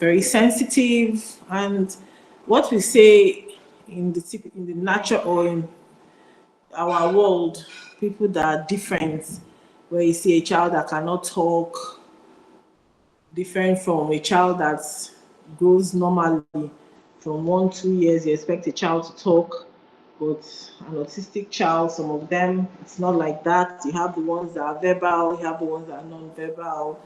very sensitive, and what we say in the nature or in our world, people that are different, where you see a child that cannot talk, different from a child that grows normally. From 1-2 years, you expect a child to talk, but an autistic child, some of them, it's not like that. You have the ones that are verbal, you have the ones that are non-verbal,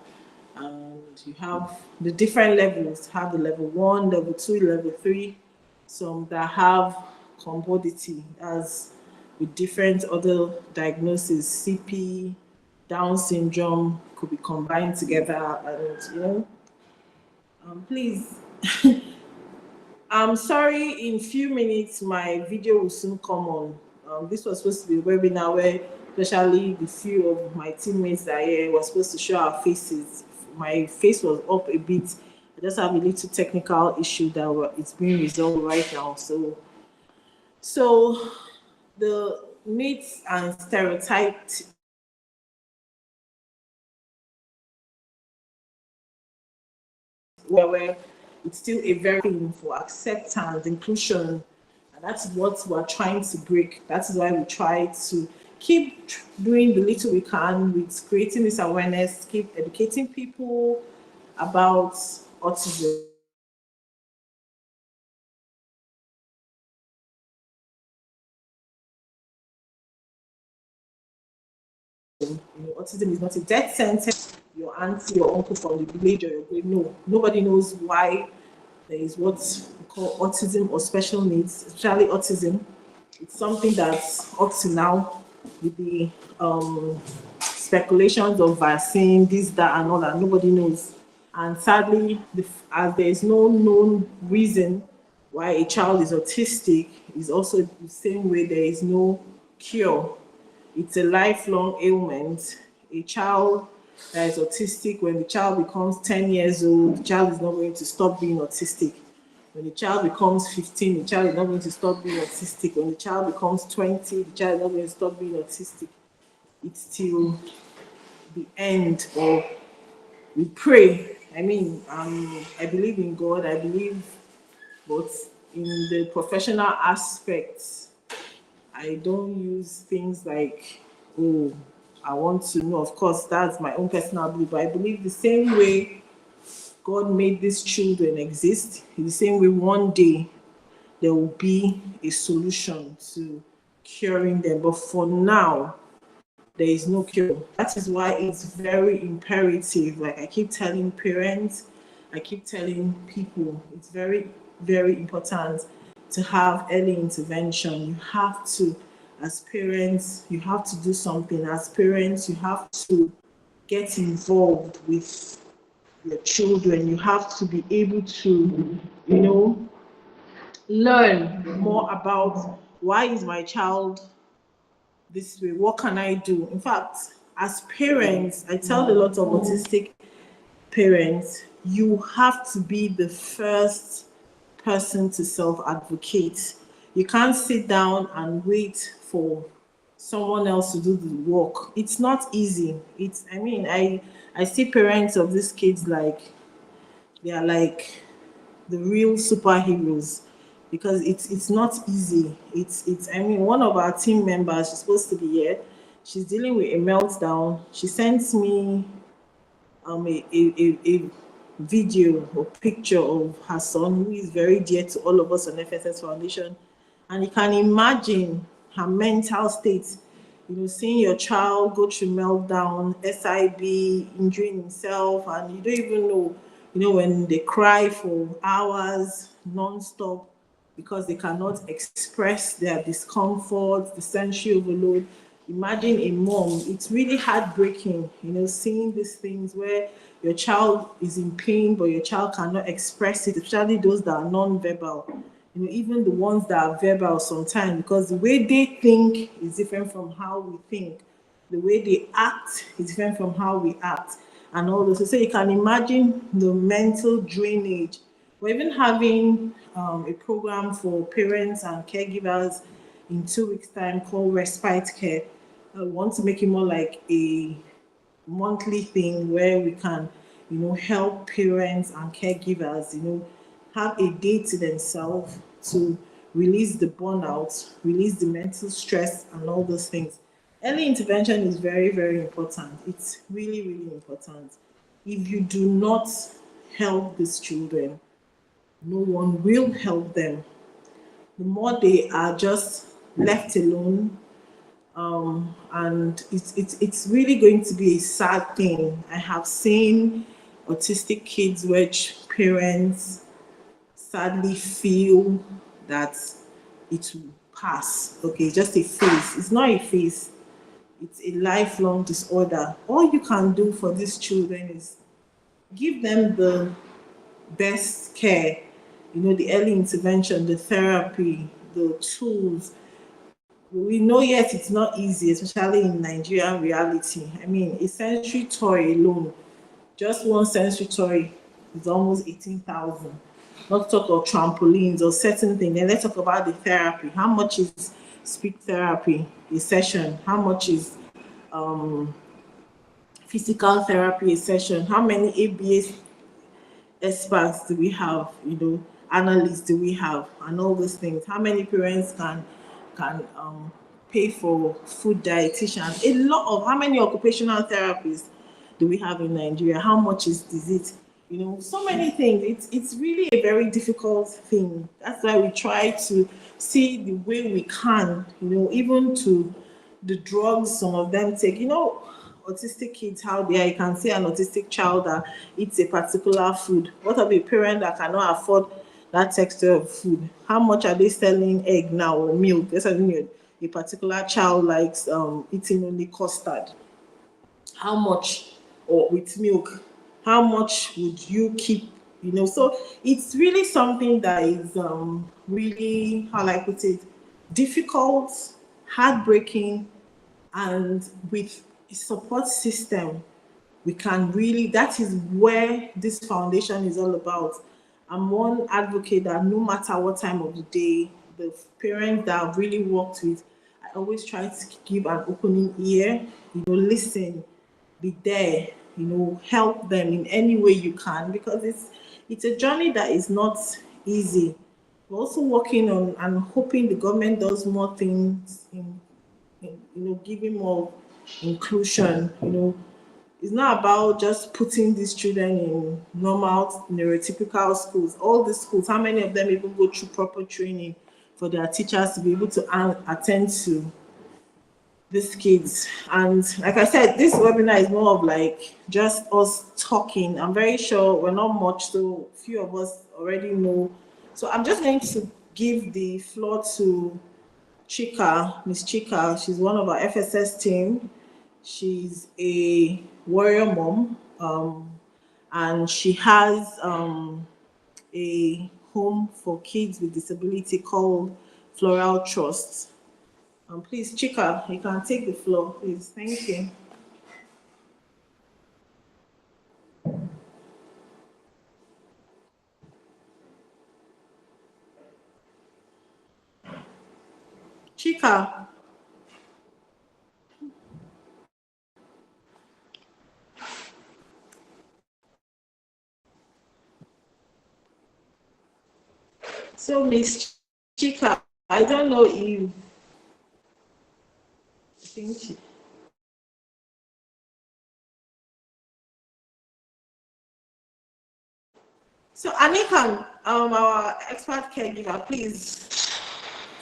and you have the different levels. Have the level 1, level 2, level 3, some that have comorbidity, as with different other diagnoses, CP, Down syndrome could be combined together, and please. I'm sorry, in few minutes my video will soon come on. This was supposed to be a webinar where especially the few of my teammates that are here were supposed to show our faces. My face was up a bit. I just have a little technical issue that it's being resolved right now. So the myths and stereotypes where it's still a very thing for acceptance, inclusion, and that's what we're trying to break. That is why we try to keep doing the little we can with creating this awareness, keep educating people about autism. Autism is not a death sentence. Your auntie, your uncle from the village, or your grade. No, nobody knows why there is what we call autism or special needs, especially autism. It's something that's up to now with the speculations of vaccine, this, that, and all that. Nobody knows. And sadly, as there is no known reason why a child is autistic, is also the same way there is no cure. It's a lifelong ailment. A child that is autistic, when the child becomes 10 years old, the child is not going to stop being autistic. When the child becomes 15, the child is not going to stop being autistic. When the child becomes 20, the child is not going to stop being autistic. It's till the end, or we pray. I mean, I believe in God, I believe, but in the professional aspects, I don't use things like, oh, I want to know. Of course, that's my own personal belief, but I believe the same way God made these children exist, in the same way one day there will be a solution to curing them. But for now, there is no cure. That is why it's very imperative. Like I keep telling parents, I keep telling people, it's very, very important to have early intervention. You have to, as parents, you have to do something. As parents, you have to get involved with your children. You have to be able to, learn more about why is my child this way? What can I do? In fact, as parents, I tell a lot of autistic parents, you have to be the first person to self-advocate. You can't sit down and wait for someone else to do the work. It's not easy. I see parents of these kids like they are like the real superheroes, because it's not easy. One of our team members, she's supposed to be here. She's dealing with a meltdown. She sends me a video or picture of her son, who is very dear to all of us on FSS Foundation, and you can imagine her mental state. Seeing your child go through meltdown, SIB, injuring himself, and you don't even know. When they cry for hours non-stop because they cannot express their discomfort, the sensory overload. Imagine a mom. It's really heartbreaking, seeing these things where your child is in pain, but your child cannot express it, especially those that are non-verbal. Even the ones that are verbal sometimes, because the way they think is different from how we think. The way they act is different from how we act. And all those. So you can imagine the mental drainage. We're even having a program for parents and caregivers in 2 weeks' time called Respite Care. I want to make it more like a monthly thing where we can help parents and caregivers, have a day to themselves to release the burnout, release the mental stress, and all those things. Early intervention is very, very important. It's really, really important. If you do not help these children, no one will help them. The more they are just left alone, and it's really going to be a sad thing. I have seen autistic kids which parents sadly feel that it will pass. Okay, just a phase. It's not a phase. It's a lifelong disorder. All you can do for these children is give them the best care, the early intervention, the therapy, the tools. We know, yes, it's not easy, especially in Nigerian reality. I mean, a sensory toy alone, just one sensory toy is almost 18,000. Not talk of trampolines or certain things. Then let's talk about the therapy. How much is speech therapy a session? How much is physical therapy a session? How many ABA experts do we have, analysts do we have, and all those things? How many parents can pay for food dietitian? A lot of how many occupational therapists do we have in Nigeria? How much is it? So many things. It's really a very difficult thing. That's why we try to see the way we can, even to the drugs some of them take. Autistic kids, how they are, you can see an autistic child that eats a particular food. What of a parent that cannot afford that texture of food? How much are they selling egg now or milk? Let's assume a particular child likes eating only custard. How much, or with milk, how much would you keep? So it's really something that is really, how I put it, difficult, heartbreaking, and with a support system, we can really, that is where this foundation is all about. I'm one advocate that no matter what time of the day, the parents that I've really worked with, I always try to give an opening ear, listen, be there, help them in any way you can, because it's a journey that is not easy. We're also working on and hoping the government does more things in giving more inclusion. It's not about just putting these children in normal neurotypical schools. All the schools, how many of them even go through proper training for their teachers to be able to attend to these kids? And like I said, this webinar is more of like just us talking. I'm very sure we're not much, so few of us already know. So I'm just going to give the floor to Chika, Miss Chika. She's one of our FSS team. She's a warrior mom, and she has a home for kids with disability called Floral Trust. Please, Chika, you can take the floor, please. Thank you. Chika. So, Miss Chika, I don't know if I think so. Anika, our expert caregiver, please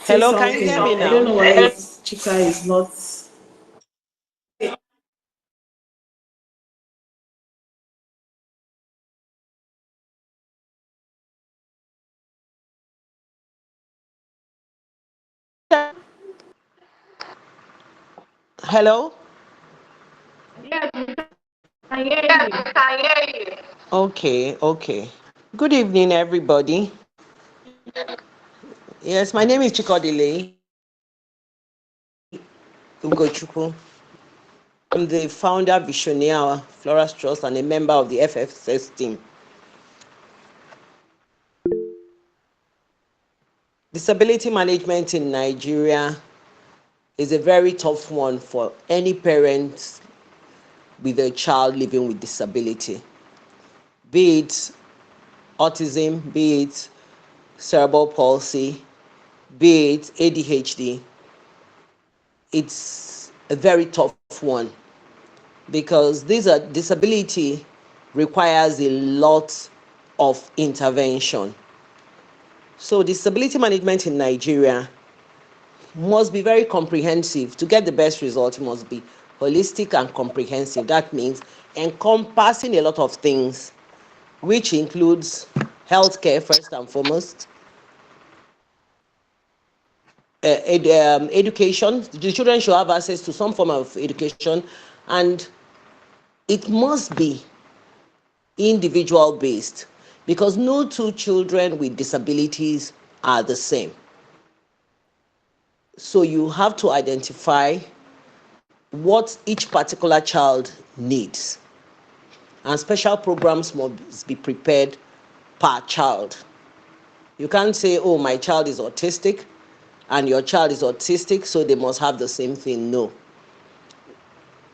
say Hello, can you something. hear me I don't know now? why Chika is not. Hello? Yes, I hear you. Okay, okay. Good evening, everybody. Yes, my name is Chikodile Ugochukwu. I'm the founder, visionary, Flora Trust, and a member of the FSS team. Disability management in Nigeria is a very tough one for any parent with a child living with disability. be it autism, be it cerebral palsy, be it ADHD, it's a very tough one because disability requires a lot of intervention. So disability management in Nigeria must be very comprehensive. To get the best result, it must be holistic and comprehensive. That means encompassing a lot of things, which includes healthcare first and foremost, education. The children should have access to some form of education, and it must be individual based because no two children with disabilities are the same. So you have to identify what each particular child needs, and special programs must be prepared per child. You can't say, oh, my child is autistic and your child is autistic, so they must have the same thing. No.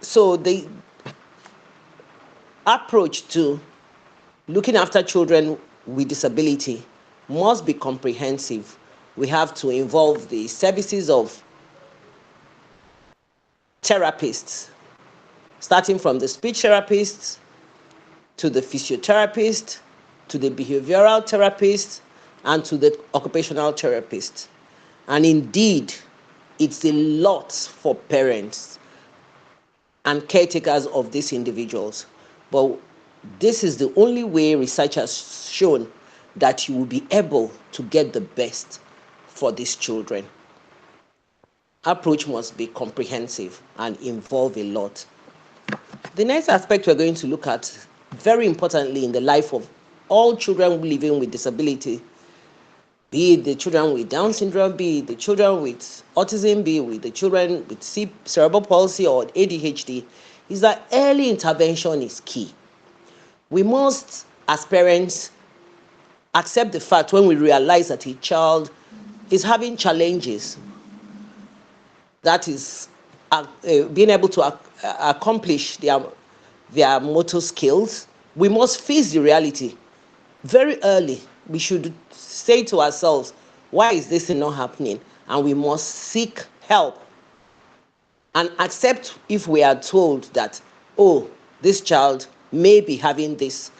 So the approach to looking after children with disability must be comprehensive. We have to involve the services of therapists, starting from the speech therapists to the physiotherapist, to the behavioral therapist, and to the occupational therapist. And indeed, it's a lot for parents and caretakers of these individuals. But this is the only way research has shown that you will be able to get the best for these children. Approach must be comprehensive and involve a lot. The next aspect we're going to look at, very importantly in the life of all children living with disability, be it the children with Down syndrome, be it the children with autism, be it the children with cerebral palsy or ADHD, is that early intervention is key. We must, as parents, accept the fact when we realize that a child is having challenges, that is being able to accomplish their motor skills. We must face the reality very early. We should say to ourselves, why is this not happening? And we must seek help and accept if we are told that, oh, this child may be having this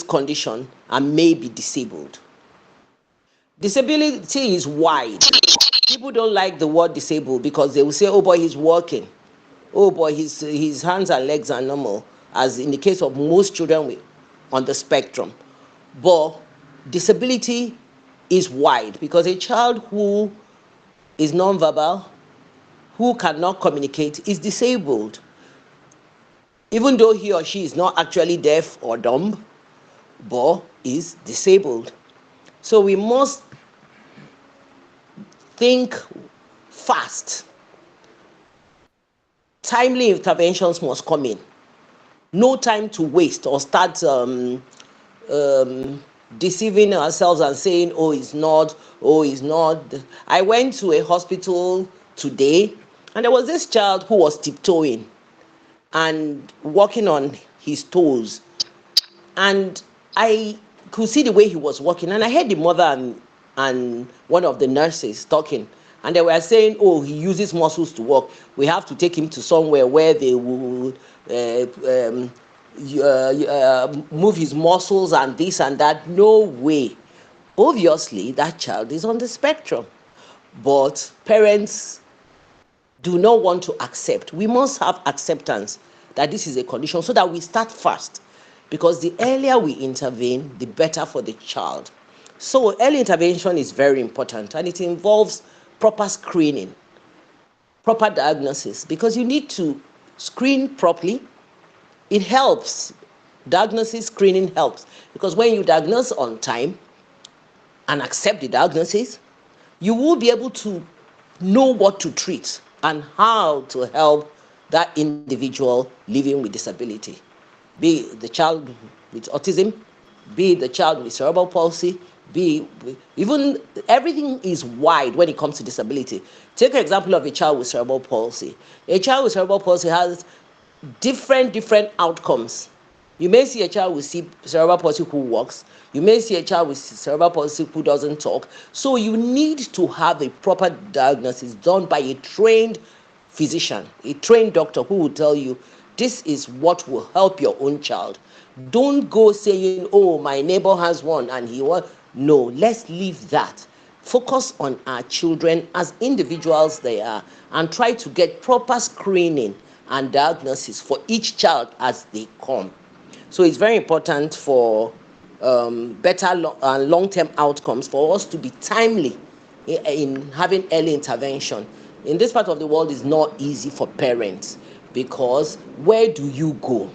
condition and may be disabled. Disability is wide. People don't like the word disabled because they will say, oh boy, he's walking. Oh boy, his hands and legs are normal, as in the case of most children on the spectrum. But disability is wide because a child who is nonverbal, who cannot communicate, is disabled. Even though he or she is not actually deaf or dumb, but is disabled. So we must think fast. Timely interventions must come in. No time to waste or start deceiving ourselves and saying, oh, it's not, oh, it's not. I went to a hospital today and there was this child who was tiptoeing and walking on his toes. And I could see the way he was walking. And I heard the mother and one of the nurses talking. And they were saying, oh, he uses muscles to walk. We have to take him to somewhere where they will move his muscles and this and that. No way. Obviously, that child is on the spectrum. But parents do not want to accept. We must have acceptance that this is a condition so that we start fast. Because the earlier we intervene, the better for the child. So early intervention is very important, and it involves proper screening, proper diagnosis, because you need to screen properly. It helps. Diagnosis screening helps because when you diagnose on time and accept the diagnosis, you will be able to know what to treat and how to help that individual living with disability. Be it the child with autism, be it the child with cerebral palsy, even everything is wide when it comes to disability. Take an example of a child with cerebral palsy. A child with cerebral palsy has different outcomes You may see a child with cerebral palsy who walks. You may see a child with cerebral palsy who doesn't talk. So you need to have a proper diagnosis done by a trained physician, a trained doctor who will tell you this is what will help your own child. Don't go saying, oh, my neighbor has one and he wants. No, let's leave that. Focus on our children as individuals they are and try to get proper screening and diagnosis for each child as they come. So it's very important for better and long-term outcomes for us to be timely in having early intervention. In this part of the world, it's not easy for parents because where do you go?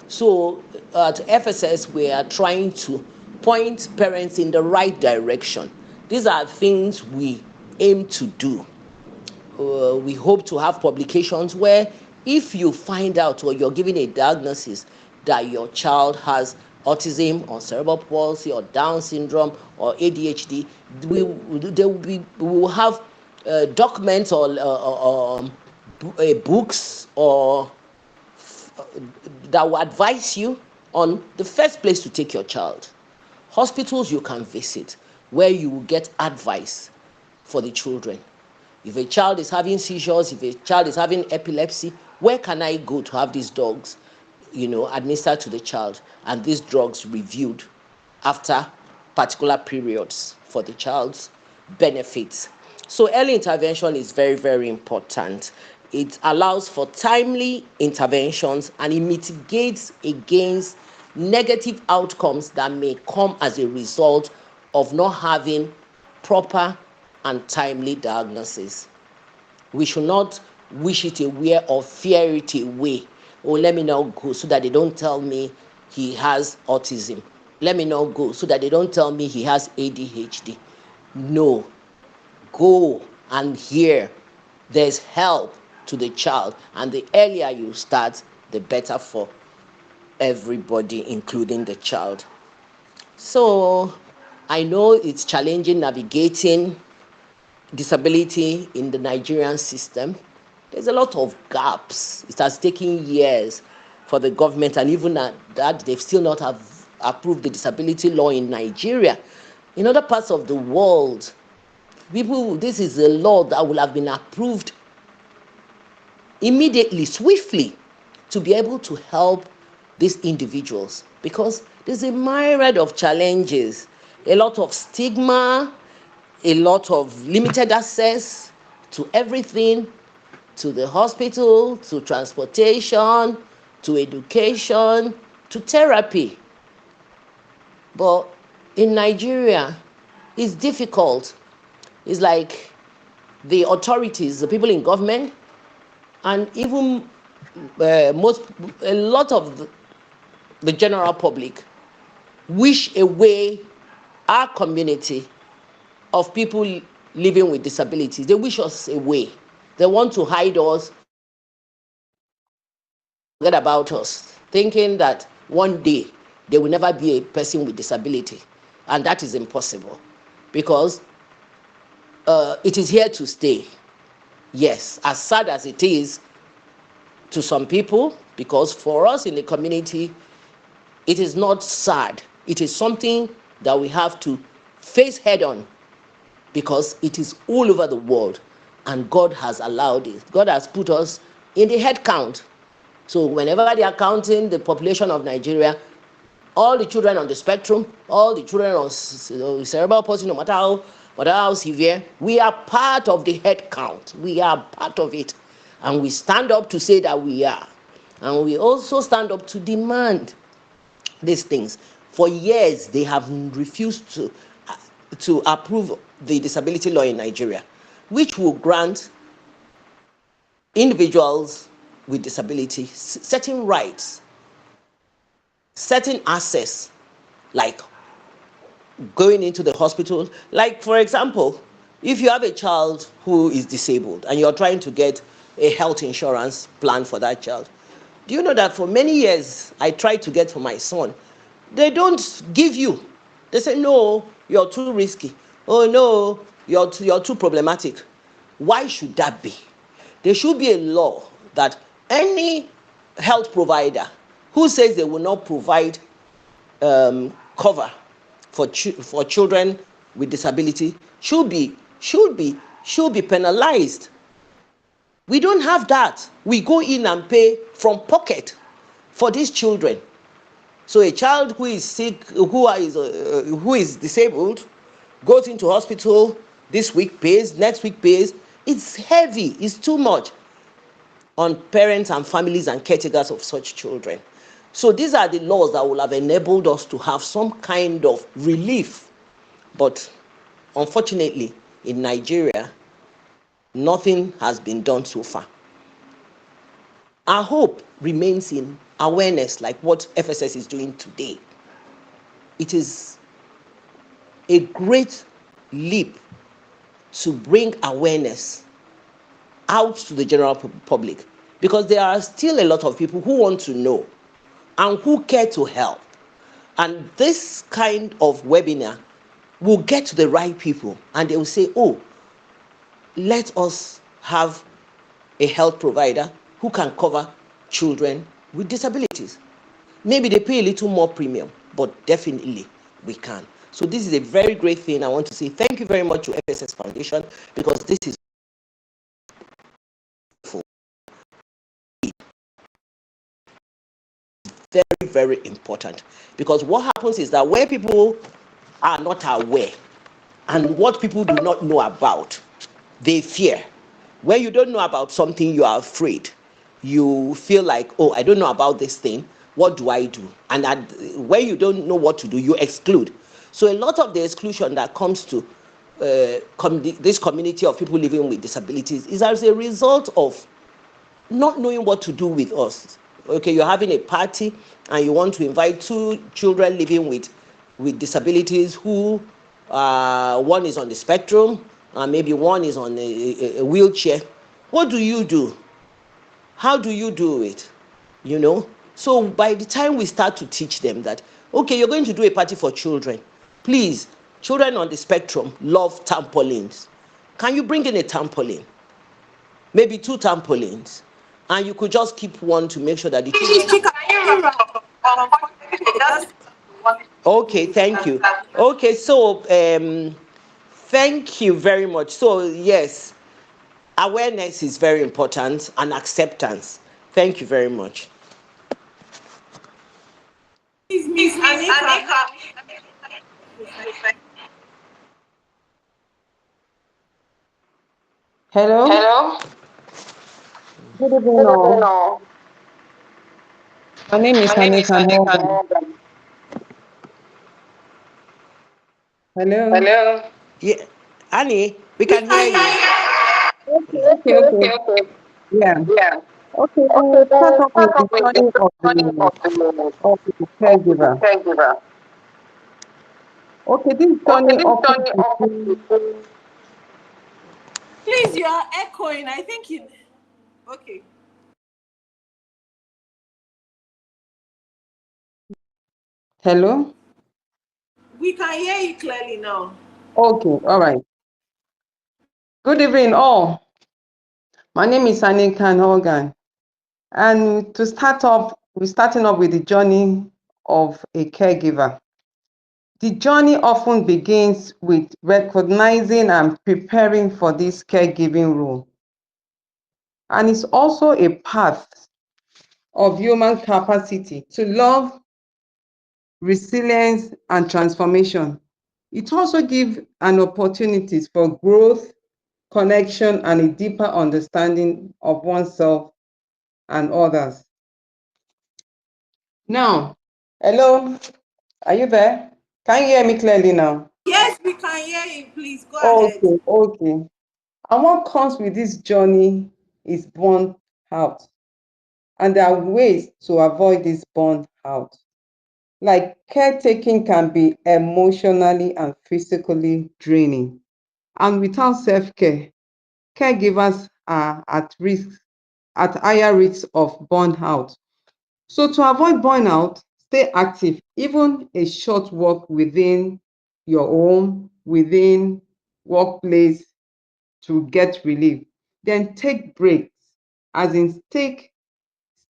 So at FSS, we are trying to point parents in the right direction. These are things we aim to do. We hope to have publications where if you find out or you're given a diagnosis that your child has autism or cerebral palsy or Down syndrome or ADHD, we will have documents or books or that will advise you on the first place to take your child. Hospitals you can visit where you will get advice for the children. If a child is having seizures, if a child is having epilepsy, where can I go to have these drugs, administered to the child and these drugs reviewed after particular periods for the child's benefits? So early intervention is very, very important. It allows for timely interventions and it mitigates against negative outcomes that may come as a result of not having proper and timely diagnosis. We should not wish it away or fear it away. Oh, let me not go so that they don't tell me he has autism. Let me not go so that they don't tell me he has ADHD. No, go and hear. There's help to the child, and the earlier you start, the better for everybody, including the child. So I know it's challenging navigating disability in the Nigerian system. There's a lot of gaps. It has taken years for the government, and even at that, they've still not have approved the disability law in Nigeria. In other parts of the world, this is a law that will have been approved immediately, swiftly, to be able to help these individuals, because there's a myriad of challenges, a lot of stigma, a lot of limited access to everything, to the hospital, to transportation, to education, to therapy. But in Nigeria, it's difficult. It's like the authorities, the people in government, and even a lot of the general public wish away our community of people living with disabilities. They wish us away. They want to hide us, forget about us, thinking that one day there will never be a person with disability. And that is impossible because it is here to stay. Yes, as sad as it is to some people, because for us in the community, it is not sad. It is something that we have to face head on, because it is all over the world and God has allowed it. God has put us in the head count. So whenever they are counting the population of Nigeria, all the children on the spectrum, all the children on cerebral palsy, no matter how severe, we are part of the head count. We are part of it. And we stand up to say that we are. And we also stand up to demand these things. For years, they have refused to approve the disability law in Nigeria, which will grant individuals with disability certain rights, certain access, like going into the hospital. Like, for example, if you have a child who is disabled and you're trying to get a health insurance plan for that child, do you know that for many years I tried to get for my son? They don't give you. They say, no, you're too risky. Oh, no, you're too problematic. Why should that be? There should be a law that any health provider Who says they will not provide cover for children with disability should be penalized. We don't have that. We go in and pay from pocket for these children. So a child who is sick, who is disabled, goes into hospital, this week pays, next week pays. It's heavy. It's too much on parents and families and caretakers of such children. So these are the laws that will have enabled us to have some kind of relief. But unfortunately, in Nigeria, nothing has been done so far. Our hope remains in awareness, like what FSS is doing today. It is a great leap to bring awareness out to the general public, because there are still a lot of people who want to know and who care to help. And this kind of webinar will get to the right people, and they will say, oh, let us have a health provider who can cover children with disabilities. Maybe they pay a little more premium, but definitely we can. So this is a very great thing. I want to say thank you very much to FSS Foundation, because this is very, very important. Because what happens is that where people are not aware and what people do not know about, they fear. When you don't know about something, you are afraid. You feel like, oh, I don't know about this thing. What do I do? And when you don't know what to do, you exclude. So a lot of the exclusion that comes to this community of people living with disabilities is as a result of not knowing what to do with us. Okay, you're having a party and you want to invite two children living with disabilities who one is on the spectrum and maybe one is on a wheelchair. What do you do? How do you do it? You know? So by the time we start to teach them that, okay, you're going to do a party for children, please, children on the spectrum love trampolines. Can you bring in a trampoline? Maybe two trampolines, and you could just keep one to make sure that the children. Okay, thank you. Okay, so thank you very much. So yes, awareness is very important, and acceptance. Thank you very much. Miss Anika. Hello. Hello. Good evening, Good evening, all. all. My name is My name is Anika Anika Morgan. Morgan. Hello. Hello. Yeah, Annie, we We can hear can you. hear you. Okay, okay, Okay, okay. okay, okay. Yeah. Yeah. Okay, Okay, we'll start then off start with off the with journey the journey of the of the caregiver. caregiver. Okay, this Okay, journey this often journey offers begins. Please, you are echoing. I think you. Okay. Hello. We can hear you clearly now. Okay, all right. Good evening, all. My name is Anika Morgan, and to start off, we're starting off with the journey of a caregiver. The journey often begins with recognizing and preparing for this caregiving role. And it's also a path of human capacity to love, resilience, and transformation. It also gives an opportunities for growth, connection, and a deeper understanding of oneself and others. Now, hello, are you there? Can you hear me clearly now? Yes, we can hear you. Please go ahead. Okay, okay. And what comes with this journey is burnout. And there are ways to avoid this burnout. Like caretaking can be emotionally and physically draining. And without self-care, caregivers are at higher risks of burnout. So to avoid burnout, stay active, even a short walk within your home, within workplace, to get relief. Then take breaks, as in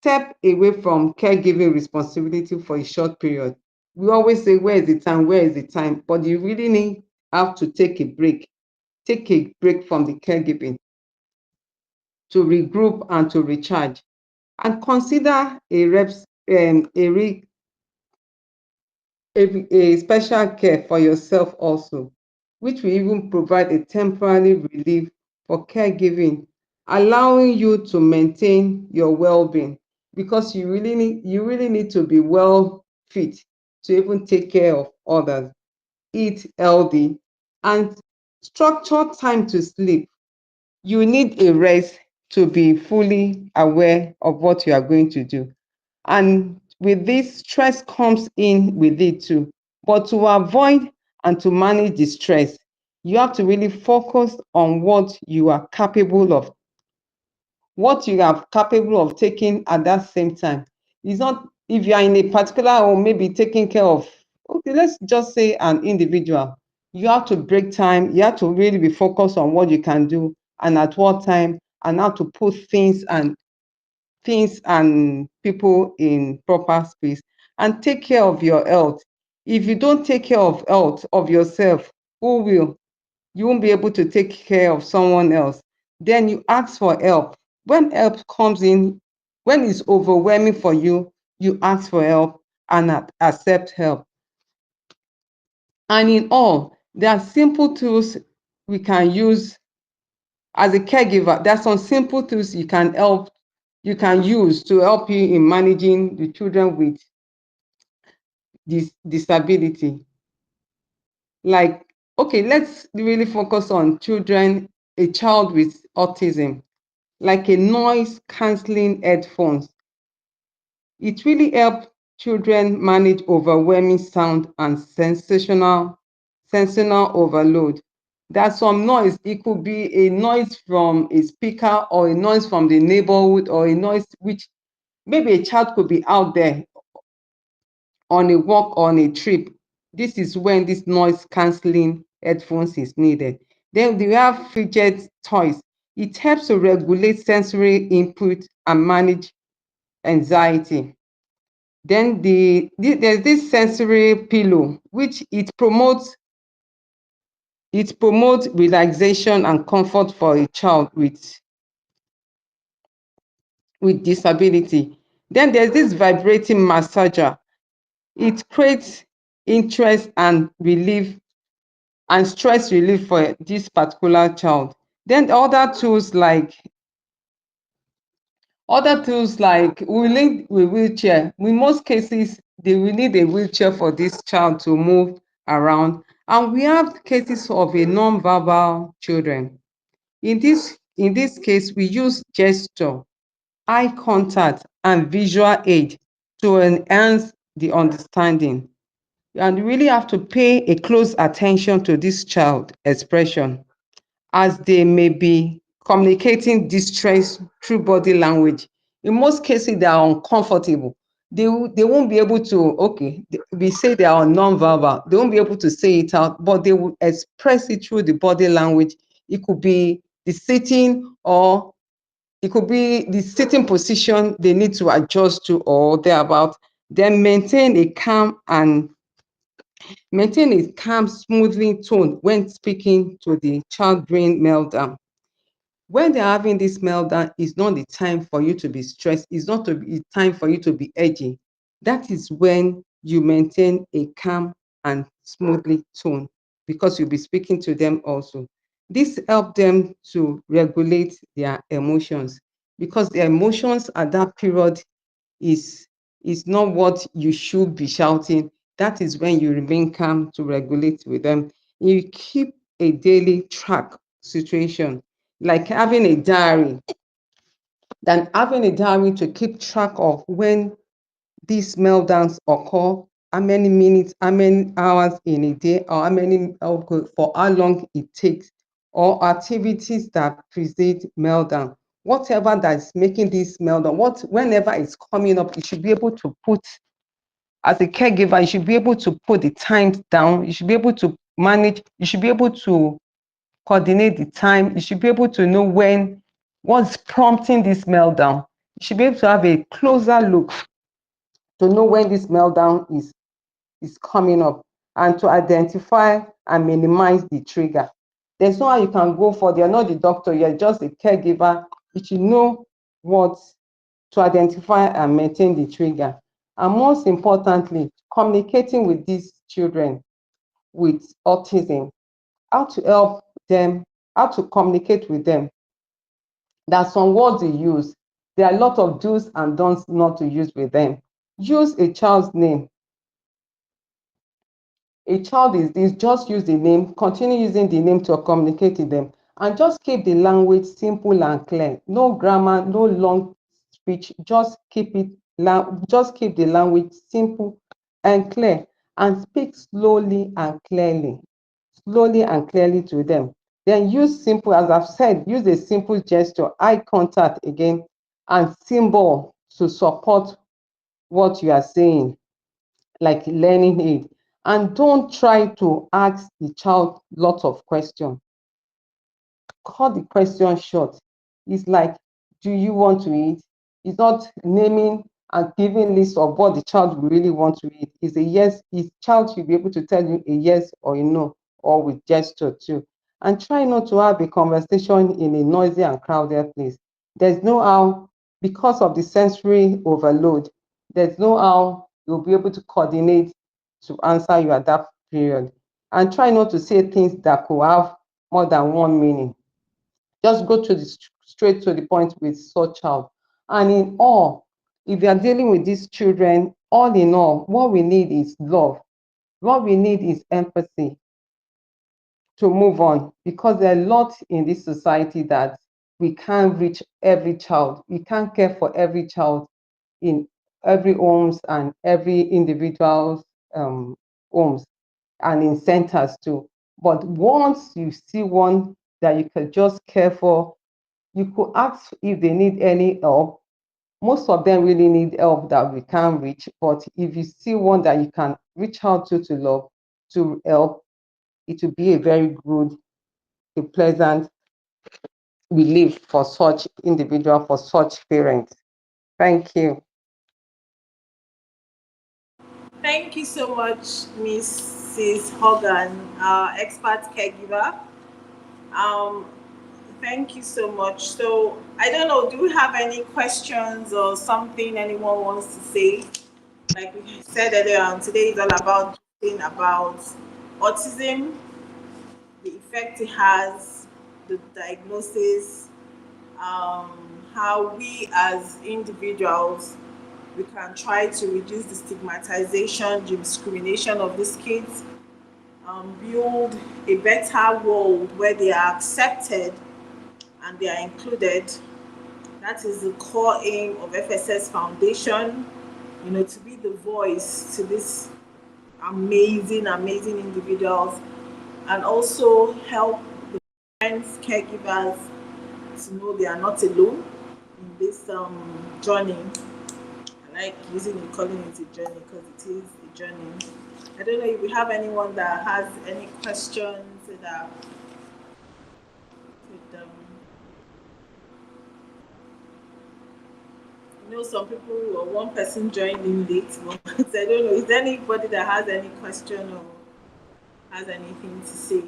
step away from caregiving responsibility for a short period. We always say, where is the time? Where is the time? But you really need have to take a break. Take a break from the caregiving to regroup and to recharge. And consider a special care for yourself also, which will even provide a temporary relief for caregiving, allowing you to maintain your well-being, because you really need to be well fit to even take care of others, eat healthy, and structure time to sleep. You need a rest to be fully aware of what you are going to do. And with this, stress comes in with it too. But to avoid and to manage the stress, you have to really focus on what you are capable of taking at that same time. It's not if you are in a particular or maybe taking care of, okay, let's just say an individual. You have to break time, you have to really be focused on what you can do and at what time, and how to put things and people in proper space, and take care of your health. If you don't take care of health of yourself, who will? You won't be able to take care of someone else. Then you ask for help. When help comes in, when it's overwhelming for you, you ask for help and accept help. And in all, there are simple tools we can use as a caregiver. There are some simple tools you can use to help you in managing the children with this disability. Like, okay, let's really focus on children, a child with autism, like a noise cancelling headphones. It really helps children manage overwhelming sound and sensational overload. There's some noise. It could be a noise from a speaker or a noise from the neighborhood or a noise which maybe a child could be out there on a walk, on a trip. This is when this noise cancelling headphones is needed. Then we have fidget toys. It helps to regulate sensory input and manage anxiety. Then there's this sensory pillow, which it promotes relaxation and comfort for a child with disability. Then there's this vibrating massager. It creates interest and stress relief for this particular child. Then other tools like we need a wheelchair. In most cases, they will need a wheelchair for this child to move around. And we have cases of a non-verbal children. In this case, we use gesture, eye contact, and visual aid to enhance the understanding. And you really have to pay a close attention to this child expression, as they may be communicating distress through body language. In most cases, they are uncomfortable. They won't be able to, okay, we say they are non-verbal. They won't be able to say it out, but they will express it through the body language. It could be the sitting, or it could be the sitting position they need to adjust to, or thereabout. Then maintain a calm, smoothing tone when speaking to the child during meltdown. When they're having this meltdown, it's not the time for you to be stressed. It's not the time for you to be edgy. That is when you maintain a calm and smoothly tone, because you'll be speaking to them also. This helps them to regulate their emotions, because their emotions at that period is is not what you should be shouting. That is when you remain calm to regulate with them. You keep a daily track situation, like having a diary, to keep track of when these meltdowns occur, how many minutes, how many hours in a day, or for how long it takes, or activities that precede meltdown. Whatever that is making this meltdown, whenever it's coming up, you should be able to put, as a caregiver, you should be able to put the times down. You should be able to manage. You should be able to coordinate the time. You should be able to know what's prompting this meltdown. should be able to have a closer look to know when this meltdown is coming up and to identify and minimize the trigger. There's no how you can go for, you're not the doctor, you're just a caregiver. You should know what to identify and maintain the trigger. And most importantly, communicating with these children with autism, how to help them, how to communicate with them. There are some words you use. There are a lot of do's and don'ts not to use with them. Use a child's name. A child is this, just use the name, continue using the name to communicate with them, and just keep the language simple and clear. No grammar, no long speech, just keep the language simple and clear, and speak slowly and clearly to them. Then use simple, as I've said, use a simple gesture, eye contact again, and symbol to support what you are saying, like learning aid. And don't try to ask the child lots of questions. Cut the question short. It's like, do you want to eat? It's not naming and giving list of what the child really want to eat. It's a yes. His child should be able to tell you a yes or a no, or with gesture too. And try not to have a conversation in a noisy and crowded place. There's no how, because of the sensory overload, there's no how you'll be able to coordinate to answer you at that period. And try not to say things that could have more than one meaning. Just go to straight to the point with such child. And in all, if you are dealing with these children, all in all, what we need is love. What we need is empathy to move on, because there are a lot in this society that we can't reach every child. We can't care for every child in every homes and every individual's homes and in centers too. But once you see one that you can just care for, you could ask if they need any help. Most of them really need help that we can't reach, but if you see one that you can reach out to love, to help, it will be a very good, a pleasant relief for such individual, for such parents. Thank you. Thank you so much, Mrs. Hogan, our expert caregiver. Um, Thank you so much. So, I don't know, do we have any questions or something anyone wants to say? Like we said earlier on, today is all about talking about autism, the effect it has, the diagnosis, how we as individuals we can try to reduce the stigmatization, the discrimination of these kids, build a better world where they are accepted and they are included. That is the core aim of FSS Foundation, to be the voice to these amazing, amazing individuals, and also help the parents, caregivers to know they are not alone in this journey. I like using it, calling it a journey because it is a journey. I don't know if we have anyone that has any questions that could some people or one person joined in late, but I don't know. Is there anybody that has any question or has anything to say?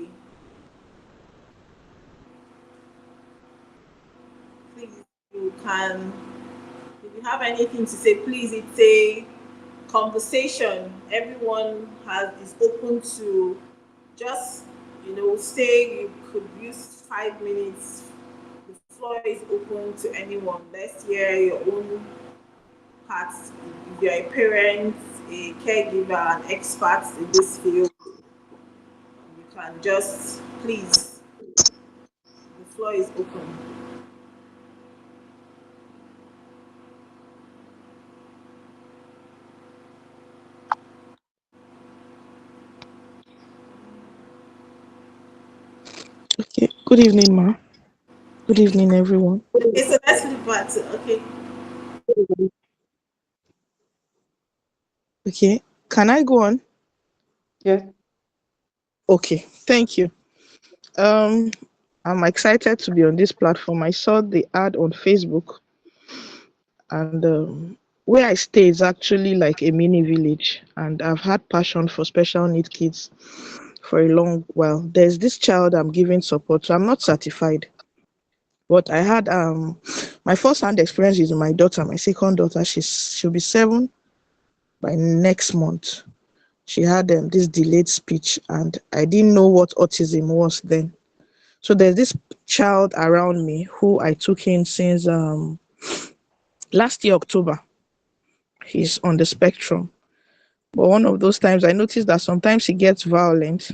Please, you can. If you have anything to say, please. It's a conversation. Everyone is open to just say you could use 5 minutes. The floor is open to anyone. Let's hear your own parts. If you're a parent, a caregiver, an expert in this field, you can just please. The floor is open. Okay. Good evening, ma. Good evening, everyone. Okay, so let's leave that. Okay. Okay. Can I go on? Yes. Okay. Thank you. Um, I'm excited to be on this platform. I saw the ad on Facebook And where I stay is actually like a mini village, and I've had passion for special need kids for a long while. There's this child I'm giving support to. I'm not certified, but I had my first hand experience is my daughter, my second daughter. She'll be 7 by next month. She had this delayed speech, and I didn't know what autism was then. So there's this child around me who I took in since last year October. He's on the spectrum, but one of those times I noticed that sometimes he gets violent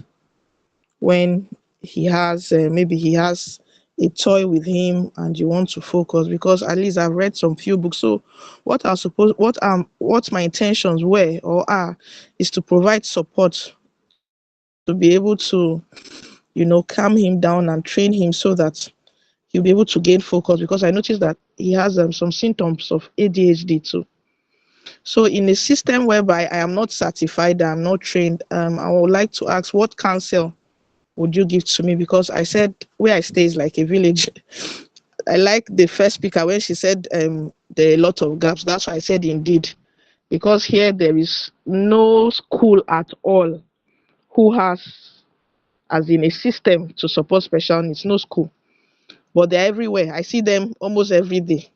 when maybe he has a toy with him and you want to focus, because at least I've read some few books. So what my intentions were or are is to provide support to be able to, calm him down and train him so that he'll be able to gain focus, because I noticed that he has some symptoms of ADHD too. So in a system whereby I am not certified, I'm not trained, I would like to ask, what counsel would you give to me? Because I said where I stay is like a village. I like the first speaker when she said there are a lot of gaps. That's why I said indeed, because here there is no school at all who has, as in a system to support special needs, no school. But they're everywhere. I see them almost every day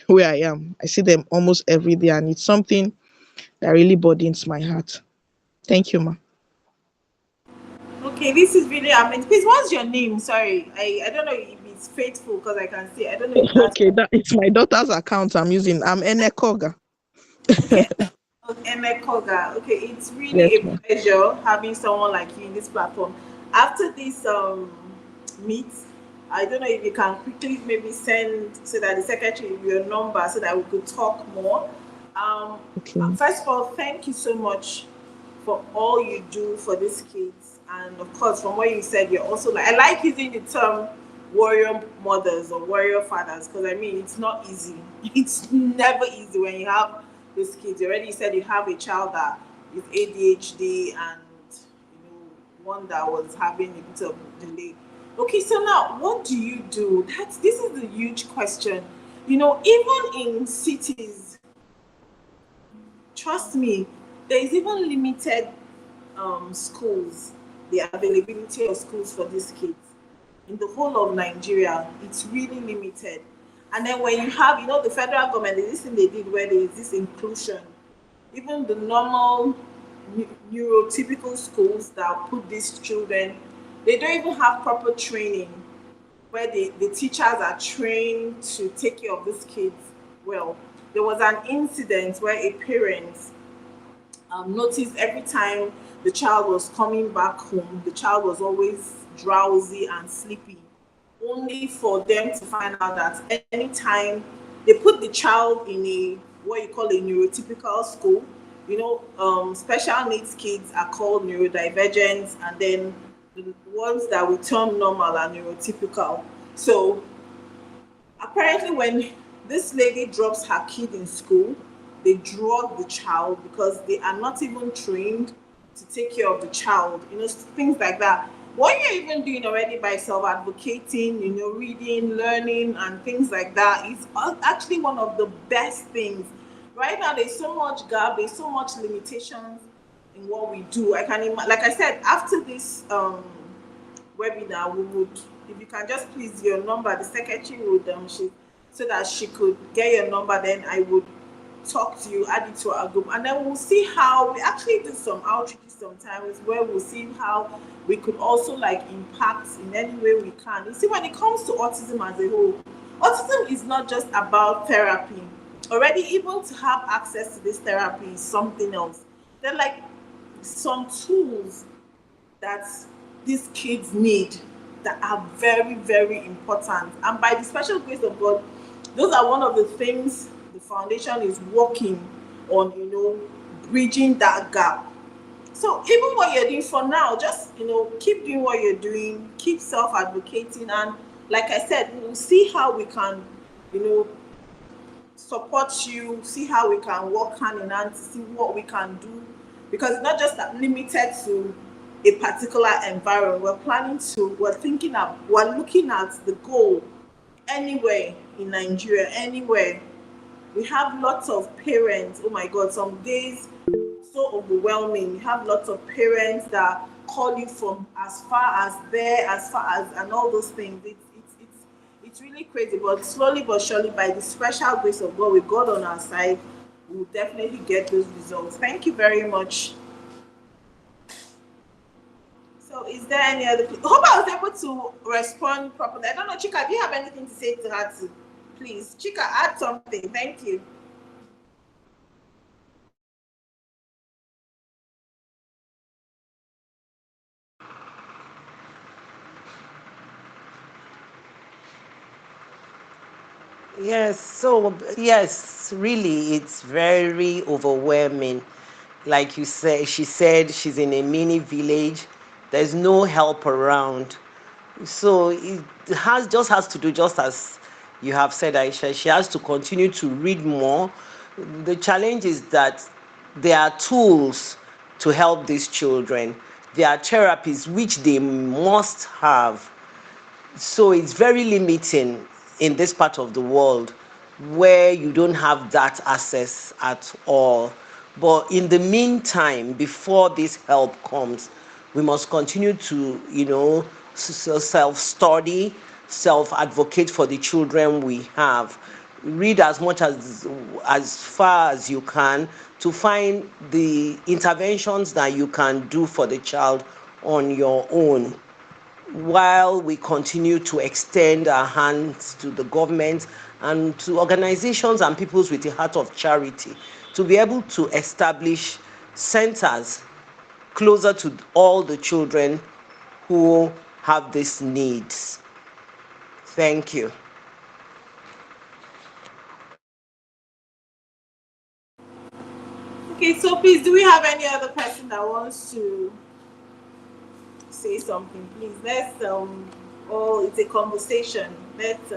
where I am. I see them almost every day, and it's something that really burdens my heart. Thank you, ma. Okay, this is really amazing. Please, what's your name? Sorry, I don't know if it's faithful because I can see. I don't know if that's Okay, that it's my daughter's account I'm using. I'm Enekoga. okay. Eme Koga. Okay, it's really Yes, a ma. pleasure having someone like you in this platform. After this meet, I don't know if you can quickly maybe send so that the secretary your number so that we could talk more. Um, Okay. First of all, thank you so much for all you do for these kids, and of course, from what you said, you're also like I like using the term warrior mothers or warrior fathers because I mean it's not easy. It's never easy when you have these kids. You already said you have a child that is ADHD and one that was having a bit of delay. Okay, so now what do you do? This is the huge question. Even in cities, trust me, there is even limited schools, the availability of schools for these kids. In the whole of Nigeria, it's really limited. And then when you have, the federal government, this thing they did where there is this inclusion, even the normal neurotypical schools that put these children, they don't even have proper training where the teachers are trained to take care of these kids well. There was an incident where a parent noticed every time the child was coming back home, the child was always drowsy and sleepy, only for them to find out that anytime they put the child in a what you call a neurotypical school, special needs kids are called neurodivergent, and then the ones that we term normal are neurotypical. So apparently, when this lady drops her kid in school, they drug the child because they are not even trained to take care of the child, things like that. What you're even doing already by self advocating, reading, learning, and things like that is actually one of the best things. Right now, there's so much gap, there's so much limitations in what we do. Like I said, after this webinar, we would, if you can just please your number, the secretary would so that she could get your number, then I would talk to you, add it to our group, and then we'll see how we actually do some outreach sometimes where we'll see how we could also like impact in any way we can. You see, when it comes to autism as a whole, autism is not just about therapy. Already, even to have access to this therapy is something else. There are like some tools that these kids need that are very, very important. And by the special grace of God, those are one of the things the foundation is working on, bridging that gap. So even what you're doing for now, just keep doing what you're doing, keep self-advocating, and like I said, we'll see how we can, you know, support you, see how we can work hand in hand to see what we can do, because it's not just limited to a particular environment. We're looking at the goal anywhere in Nigeria, anywhere. We have lots of parents, oh my God, some days so overwhelming. You have lots of parents that call you from as far as there, as far as, and all those things. It's really crazy, but slowly but surely, by the special grace of God, with God on our side, we'll definitely get those results. Thank you very much. So, is there any other? Hope I was able to respond properly. I don't know, Chika. Do you have anything to say to her too? Please, Chika, add something. Thank you. Yes, really, it's very overwhelming. Like you said, she said she's in a mini village. There's no help around. So it has to do just as you have said, Aisha. She has to continue to read more. The challenge is that there are tools to help these children. There are therapies which they must have, so it's very limiting in this part of the world where you don't have that access at all. But in the meantime, before this help comes, we must continue to, self-study, self-advocate for the children we have. Read as far as you can to find the interventions that you can do for the child on your own, while we continue to extend our hands to the government and to organizations and peoples with a heart of charity to be able to establish centers closer to all the children who have these needs. Thank you. Okay, so please, do we have any other person that wants to say something? Please, let's oh, it's a conversation. Let's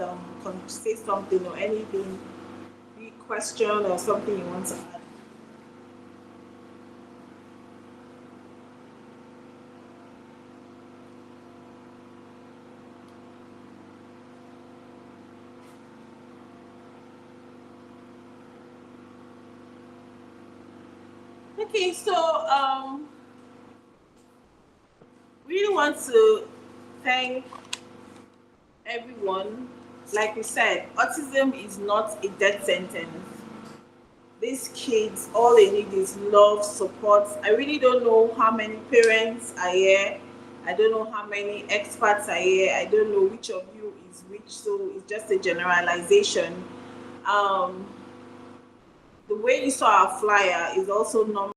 say something or anything, be question or something you want to add. Okay, so really want to thank everyone. Like we said, autism is not a death sentence. These kids, all they need is love, support. I really don't know how many parents are here. I don't know how many experts are here. I don't know which of you is which. So it's just a generalization. Um, the way you saw our flyer is also normal.